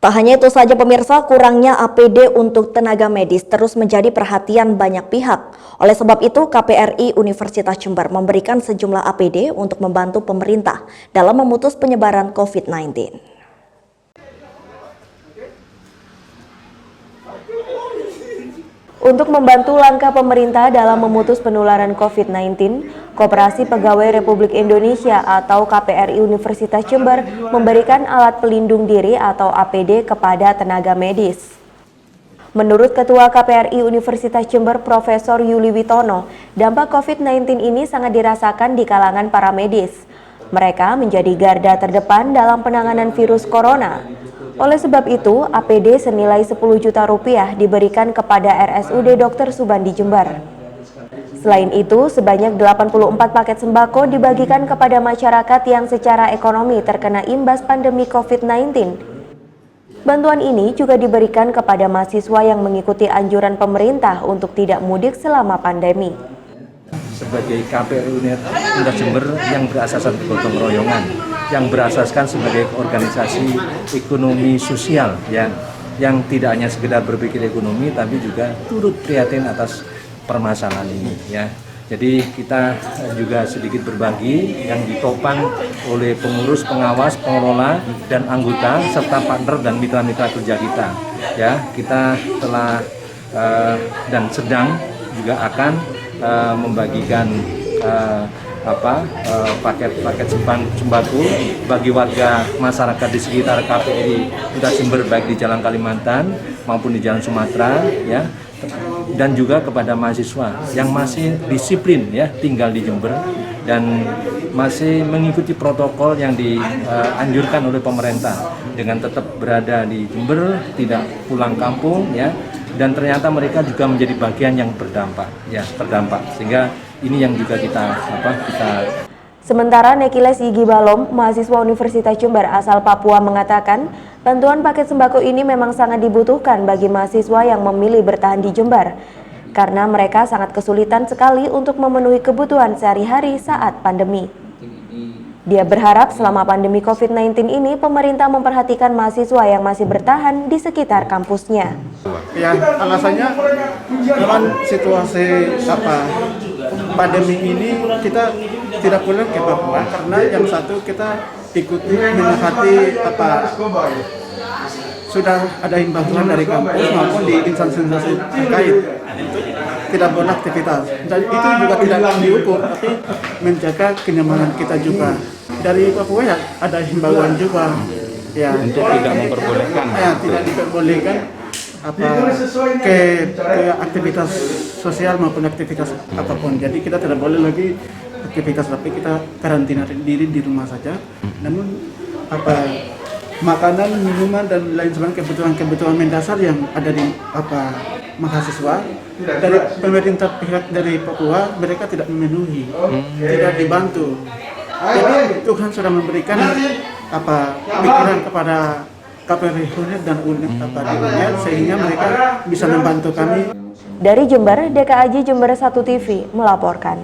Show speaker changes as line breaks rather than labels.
Tak hanya itu saja pemirsa, kurangnya APD untuk tenaga medis terus menjadi perhatian banyak pihak. Oleh sebab itu, KPRI Universitas Jember memberikan sejumlah APD untuk membantu pemerintah dalam memutus penyebaran COVID-19. Untuk membantu langkah pemerintah dalam memutus penularan COVID-19, Koperasi Pegawai Republik Indonesia atau KPRI Universitas Jember memberikan alat pelindung diri atau APD kepada tenaga medis. Menurut Ketua KPRI Universitas Jember Profesor Yuli Witono, dampak COVID-19 ini sangat dirasakan di kalangan para medis. Mereka menjadi garda terdepan dalam penanganan virus corona. Oleh sebab itu, APD senilai 10 juta rupiah diberikan kepada RSUD Dr. Subandi Jember. Selain itu, sebanyak 84 paket sembako dibagikan kepada masyarakat yang secara ekonomi terkena imbas pandemi COVID-19. Bantuan ini juga diberikan kepada mahasiswa yang mengikuti anjuran pemerintah untuk tidak mudik selama pandemi.
Sebagai KPRI Universitas Jember yang berasaskan gotong royongan, yang berasaskan sebagai organisasi ekonomi sosial yang tidak hanya sekedar berpikir ekonomi tapi juga turut prihatin atas permasalahan ini ya. Jadi kita juga sedikit berbagi yang ditopang oleh pengurus, pengawas, pengelola dan anggota serta partner dan mitra-mitra kerja kita. Ya, kita telah dan sedang juga akan membagikan paket sembako bagi warga masyarakat di sekitar KPRI Universitas Jember baik di Jalan Kalimantan maupun di Jalan Sumatera ya, dan juga kepada mahasiswa yang masih disiplin ya tinggal di Jember dan masih mengikuti protokol yang dianjurkan oleh pemerintah dengan tetap berada di Jember, tidak pulang kampung ya, dan ternyata mereka juga menjadi bagian yang terdampak sehingga ini yang juga kita.
Sementara Nekiles Yigi Balom, mahasiswa Universitas Jember asal Papua mengatakan, bantuan paket sembako ini memang sangat dibutuhkan bagi mahasiswa yang memilih bertahan di Jember, karena mereka sangat kesulitan sekali untuk memenuhi kebutuhan sehari-hari saat pandemi. Dia berharap selama pandemi COVID-19 ini pemerintah memperhatikan mahasiswa yang masih bertahan di sekitar kampusnya.
Ya, alasannya dengan situasi pandemi ini kita tidak boleh ke Papua karena yang satu kita ikuti menghati sudah ada himbauan dari kampus maupun di instansi terkait tidak boleh aktivitas dan itu juga tidak diukur tapi menjaga kenyamanan kita juga. Dari Papua ya ada himbauan juga ya
untuk tidak memperbolehkan
tidak diperbolehkan ke aktivitas sosial maupun aktivitas apapun. Jadi kita tidak boleh lagi aktivitas tapi kita karantina diri di rumah saja. Namun makanan, minuman dan lain sebagainya kebutuhan mendasar yang ada di mahasiswa dari pemerintah pihak dari Papua mereka tidak memenuhi, tidak dibantu. Jadi Tuhan sudah memberikan pikiran kepada KPRI UNER dan UNER sehingga mereka bisa membantu kami.
Dari Jember, DKAJ Jember 1 TV melaporkan.